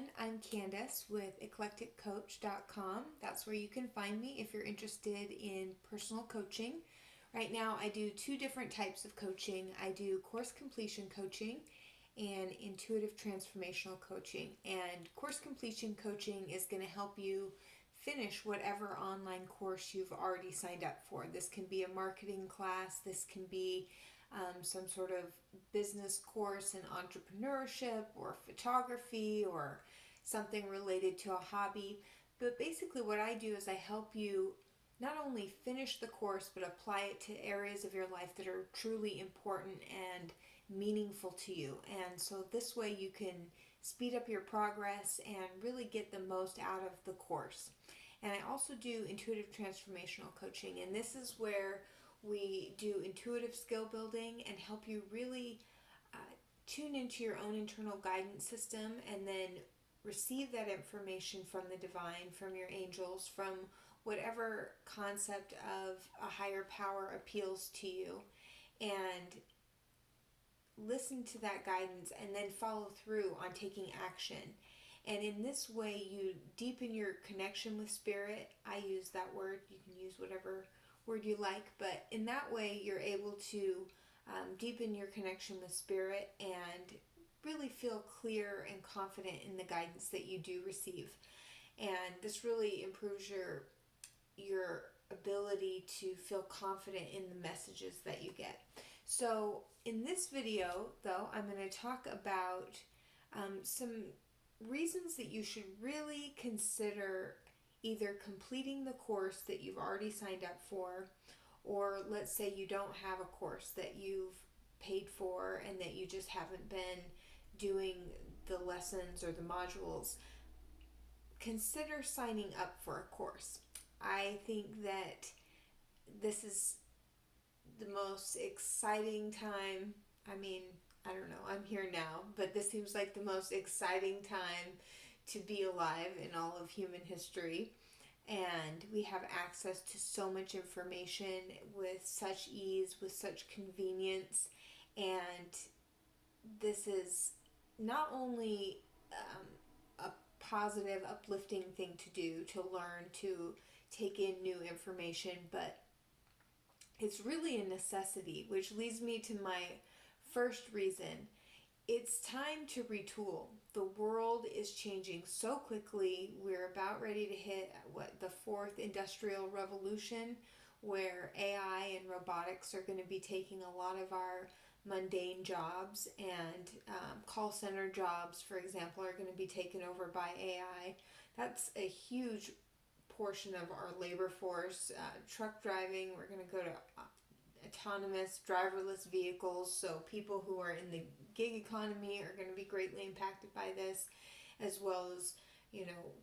everyone. I'm Candace with eclecticcoach.com. That's where you can find me if you're interested in personal coaching. Right now, I do two different types of coaching. I do course completion coaching and intuitive transformational coaching. And course completion coaching is going to help you finish whatever online course you've already signed up for. This can be a marketing class, this can be some sort of business course in entrepreneurship or photography or something related to a hobby. But basically, what I do is I help you not only finish the course but apply it to areas of your life that are truly important and meaningful to you. And so this way you can speed up your progress and really get the most out of the course. And I also do intuitive transformational coaching, and this is where we do intuitive skill building and help you really tune into your own internal guidance system and then receive that information from the divine, from your angels, from whatever concept of a higher power appeals to you, and listen to that guidance and then follow through on taking action. And in this way, you deepen your connection with spirit. I use that word. You can use whatever word you like, but in that way, you're able to deepen your connection with spirit and really feel clear and confident in the guidance that you do receive. And this really improves your ability to feel confident in the messages that you get. So in this video, though, I'm going to talk about some reasons that you should really consider either completing the course that you've already signed up for, or let's say you don't have a course that you've paid for and that you just haven't been doing the lessons or the modules. Consider signing up for a course. I think that this is the most exciting time. I mean, I don't know, I'm here now, but this seems like the most exciting time to be alive in all of human history. And we have access to so much information with such ease, with such convenience. And this is not only a positive, uplifting thing to do, to learn, to take in new information, but it's really a necessity, which leads me to my first reason. It's time to retool. The world is changing so quickly. We're about ready to hit the fourth industrial revolution, where AI and robotics are going to be taking a lot of our mundane jobs, and call center jobs, for example, are going to be taken over by AI. That's a huge portion of our labor force. Truck driving, we're going to go to autonomous driverless vehicles, so people who are in the gig economy are going to be greatly impacted by this, as well as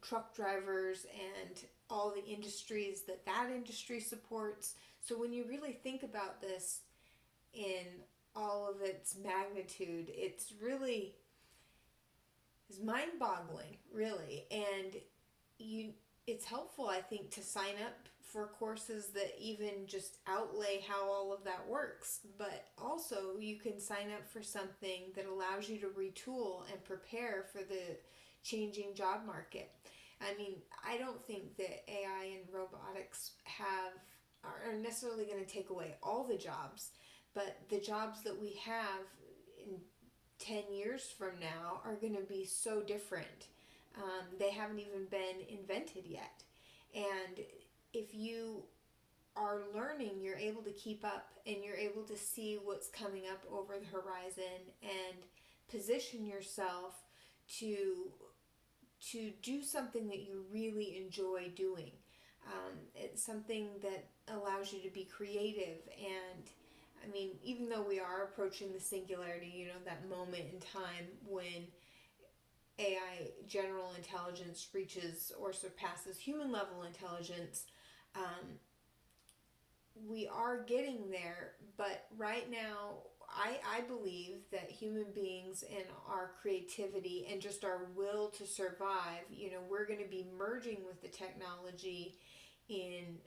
truck drivers and all the industries that industry supports. So when you really think about this in all of its magnitude, it's mind-boggling, really. And it's helpful, I think, to sign up for courses that even just outlay how all of that works. But also, you can sign up for something that allows you to retool and prepare for the changing job market. I mean, I don't think that AI and robotics are necessarily going to take away all the jobs, but the jobs that we have in 10 years from now are going to be so different. They haven't even been invented yet. And if you are learning, you're able to keep up and you're able to see what's coming up over the horizon and position yourself to do something that you really enjoy doing. It's something that allows you to be creative. And I mean, even though we are approaching the singularity, that moment in time when AI general intelligence reaches or surpasses human level intelligence, we are getting there. But right now, I believe that human beings and our creativity and just our will to survive, we're going to be merging with the technology in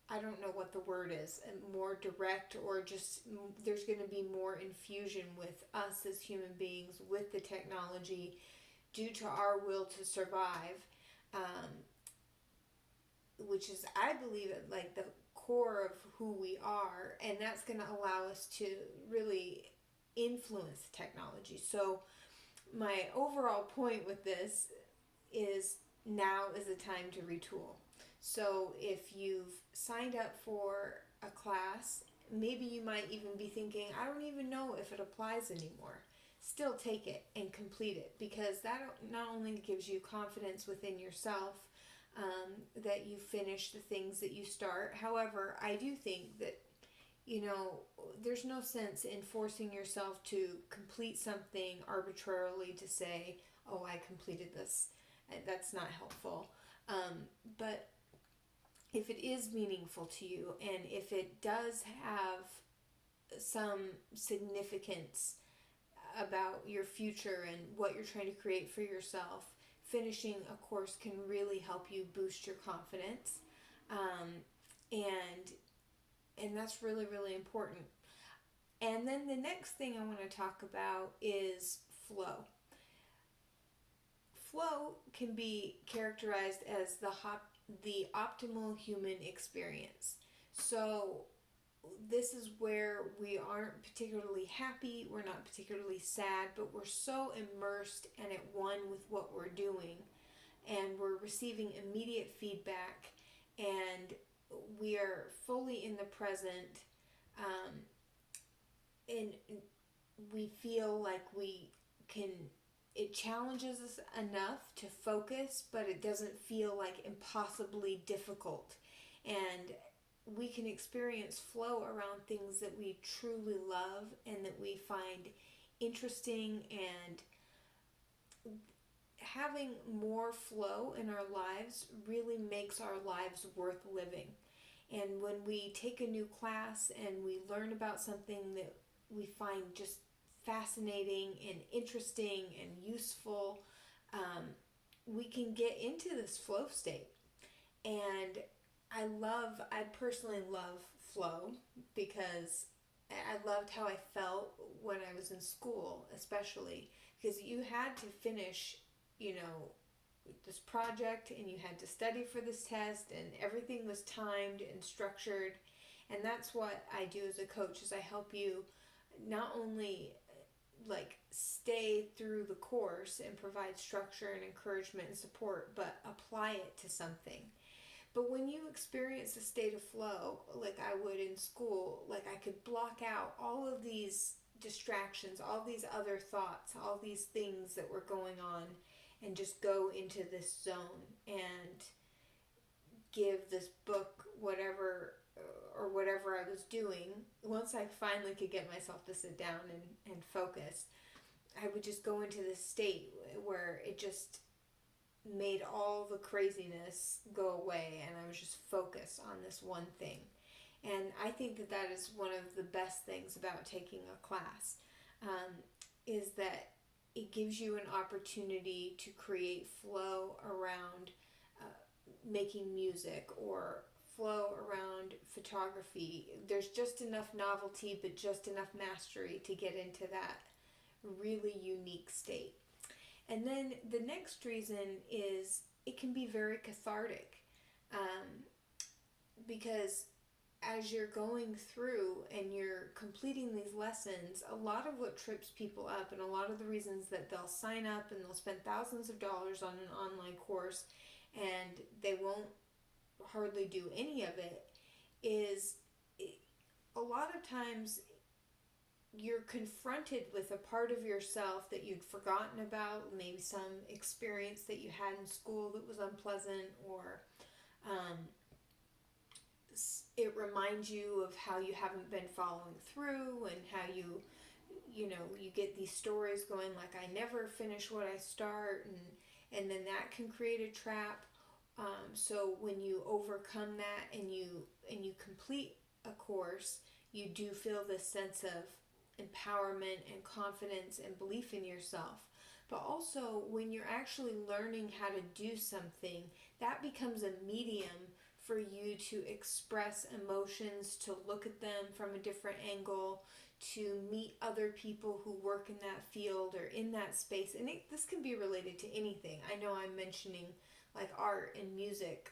I don't know what the word is, more direct, or just there's going to be more infusion with us as human beings with the technology due to our will to survive, um, which is, I believe, like the core of who we are, and that's going to allow us to really influence the technology. So my overall point with this is now is the time to retool. So if you've signed up for a class, maybe you might even be thinking, I don't even know if it applies anymore. Still take it and complete it, because that not only gives you confidence within yourself, that you finish the things that you start. However, I do think that, there's no sense in forcing yourself to complete something arbitrarily to say, oh, I completed this. That's not helpful. But if it is meaningful to you, and if it does have some significance about your future and what you're trying to create for yourself, finishing a course can really help you boost your confidence. And that's really, really important. And then the next thing I want to talk about is flow. Flow can be characterized as the optimal human experience. So this is where we aren't particularly happy, we're not particularly sad, but we're so immersed and at one with what we're doing, and we're receiving immediate feedback, and we are fully in the present, and we feel like we can, it challenges us enough to focus, but it doesn't feel like impossibly difficult. And we can experience flow around things that we truly love and that we find interesting, and having more flow in our lives really makes our lives worth living. And when we take a new class and we learn about something that we find just fascinating and interesting and useful, we can get into this flow state. And I personally love flow, because I loved how I felt when I was in school, especially because you had to finish, this project, and you had to study for this test, and everything was timed and structured. And that's what I do as a coach, is I help you not only like stay through the course and provide structure and encouragement and support, but apply it to something. But when you experience a state of flow, like I would in school, like I could block out all of these distractions, all these other thoughts, all these things that were going on, and just go into this zone and give this book whatever I was doing. Once I finally could get myself to sit down and focus, I would just go into this state where it just made all the craziness go away, and I was just focused on this one thing. And I think that is one of the best things about taking a class, is that it gives you an opportunity to create flow around making music, or flow around photography. There's just enough novelty, but just enough mastery to get into that really unique state. And then the next reason is it can be very cathartic, because as you're going through and you're completing these lessons, a lot of what trips people up, and a lot of the reasons that they'll sign up and they'll spend thousands of dollars on an online course and they won't hardly do any of it, is a lot of times you're confronted with a part of yourself that you'd forgotten about, maybe some experience that you had in school that was unpleasant, or it reminds you of how you haven't been following through, and how you get these stories going like, I never finish what I start, and then that can create a trap. So when you overcome that and you complete a course, you do feel this sense of empowerment and confidence and belief in yourself. But also, when you're actually learning how to do something, that becomes a medium for you to express emotions, to look at them from a different angle, to meet other people who work in that field or in that space. And this can be related to anything. I know I'm mentioning like art and music,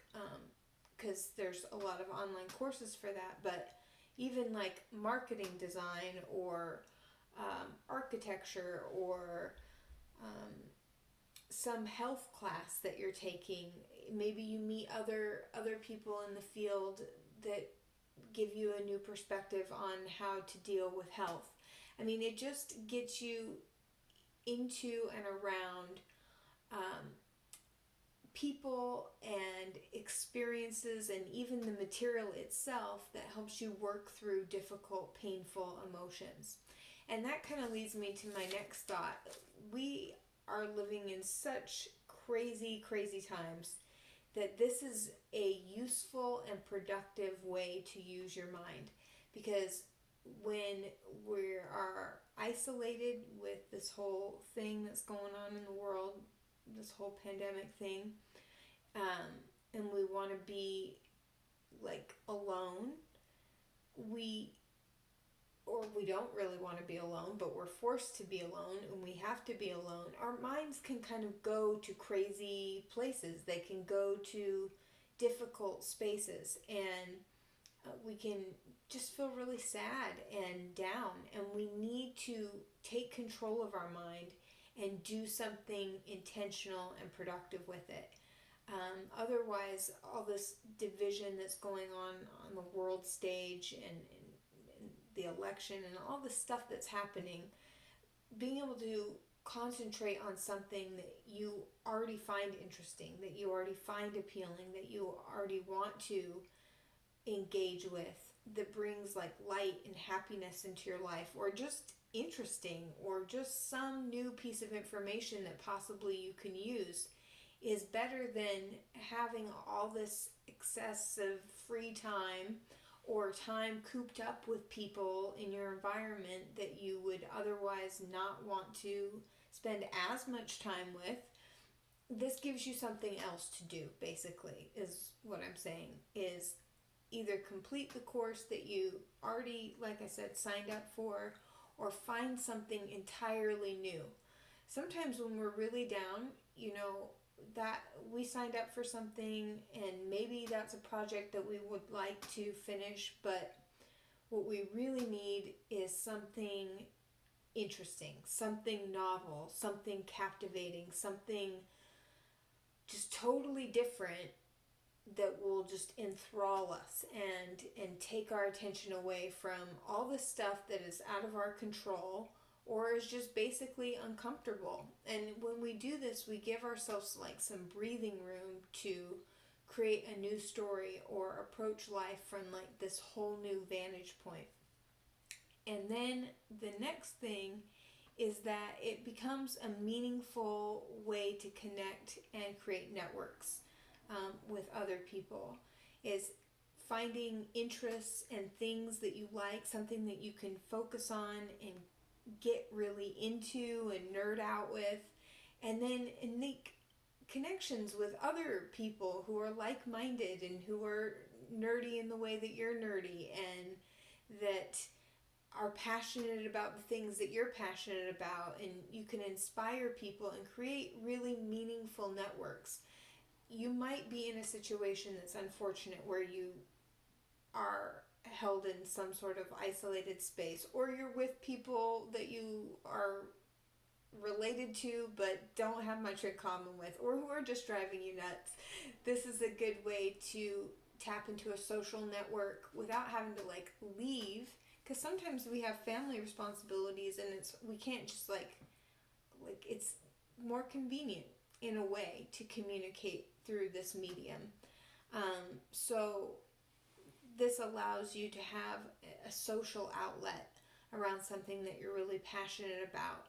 because there's a lot of online courses for that, but even like marketing design or architecture or some health class that you're taking. Maybe you meet other people in the field that give you a new perspective on how to deal with health. I mean, it just gets you into and around people and experiences, and even the material itself that helps you work through difficult, painful emotions. And that kind of leads me to my next thought. We are living in such crazy, crazy times that this is a useful and productive way to use your mind. Because when we are isolated with this whole thing that's going on in the world, this whole pandemic thing, and we want to be like alone, we don't really want to be alone, but we're forced to be alone and we have to be alone. Our minds can kind of go to crazy places. They can go to difficult spaces, and we can just feel really sad and down, and we need to take control of our mind and do something intentional and productive with it. Otherwise, all this division that's going on the world stage, and the election and all the stuff that's happening, being able to concentrate on something that you already find interesting, that you already find appealing, that you already want to engage with, that brings like light and happiness into your life, or just interesting, or just some new piece of information that possibly you can use, is better than having all this excessive free time or time cooped up with people in your environment that you would otherwise not want to spend as much time with. This gives you something else to do, basically, is what I'm saying, is either complete the course that you already, like I said, signed up for, or find something entirely new. Sometimes when we're really down, that we signed up for something and maybe that's a project that we would like to finish, but what we really need is something interesting, something novel, something captivating, something just totally different that will just enthrall us and take our attention away from all the stuff that is out of our control or is just basically uncomfortable. And when we do this, we give ourselves like some breathing room to create a new story or approach life from like this whole new vantage point. And then the next thing is that it becomes a meaningful way to connect and create networks with other people. Is finding interests and things that you like, something that you can focus on and get really into and nerd out with, and then make connections with other people who are like-minded and who are nerdy in the way that you're nerdy, and that are passionate about the things that you're passionate about, and you can inspire people and create really meaningful networks. You might be in a situation that's unfortunate where you are held in some sort of isolated space, or you're with people that you are related to but don't have much in common with, or who are just driving you nuts. This is a good way to tap into a social network without having to like leave, because sometimes we have family responsibilities and we can't just like it's more convenient in a way to communicate through this medium. So this allows you to have a social outlet around something that you're really passionate about.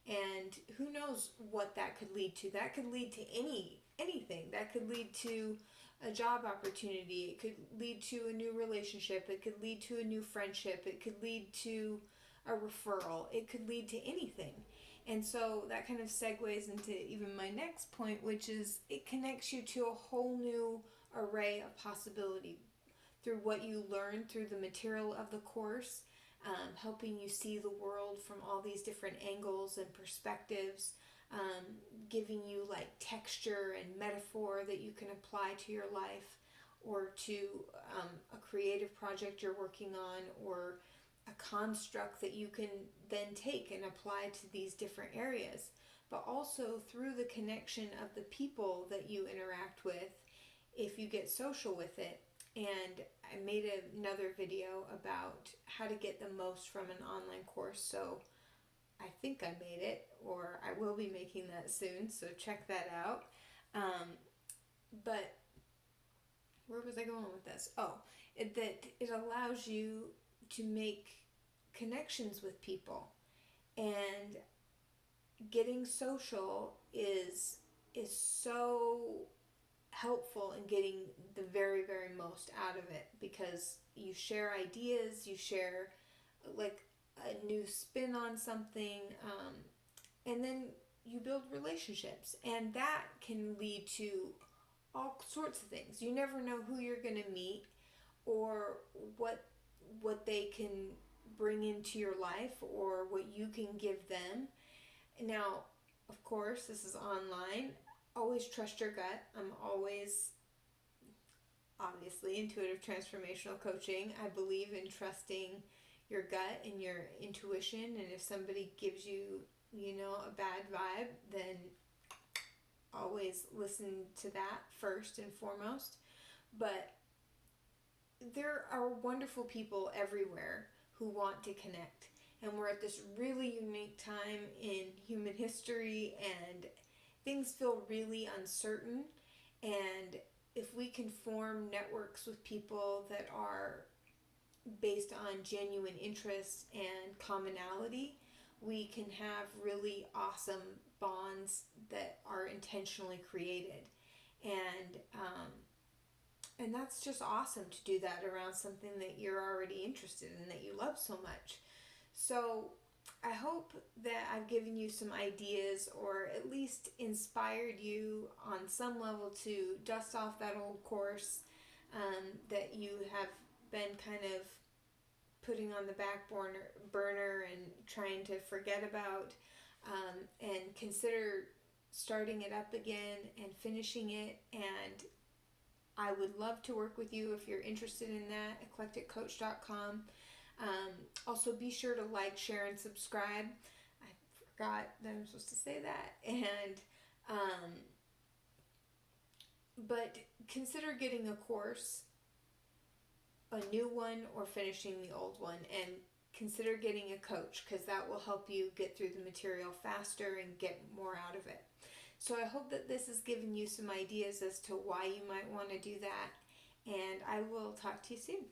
And who knows what that could lead to. That could lead to anything. That could lead to a job opportunity. It could lead to a new relationship. It could lead to a new friendship. It could lead to a referral. It could lead to anything. And so that kind of segues into even my next point, which is it connects you to a whole new array of possibility through what you learn through the material of the course, helping you see the world from all these different angles and perspectives, giving you like texture and metaphor that you can apply to your life or to a creative project you're working on, or a construct that you can then take and apply to these different areas. But also through the connection of the people that you interact with, if you get social with it. And I made another video about how to get the most from an online course, so I think I made it, or I will be making that soon, so check that out. But where was I going with this? That it allows you to make connections with people, and getting social is so helpful in getting the very, very most out of it, because you share ideas, you share like a new spin on something, and then you build relationships, and that can lead to all sorts of things. You never know who you're going to meet, or what they can bring into your life, or what you can give them. Now, of course, this is online. Always trust your gut. I'm always, obviously, Intuitive Transformational Coaching. I believe in trusting your gut and your intuition, and if somebody gives you, a bad vibe, then always listen to that first and foremost. But there are wonderful people everywhere who want to connect, and we're at this really unique time in human history, and things feel really uncertain. And if we can form networks with people that are based on genuine interest and commonality, we can have really awesome bonds that are intentionally created. And that's just awesome to do that around something that you're already interested in, that you love so much. So I hope that I've given you some ideas, or at least inspired you on some level to dust off that old course that you have been kind of putting on the back burner and trying to forget about, and consider starting it up again and finishing it. And I would love to work with you if you're interested in that, eclecticcoach.com. Also, be sure to like, share, and subscribe. I forgot that I'm supposed to say that. And but consider getting a course, a new one, or finishing the old one, and consider getting a coach, because that will help you get through the material faster and get more out of it. So I hope that this has given you some ideas as to why you might want to do that, and I will talk to you soon.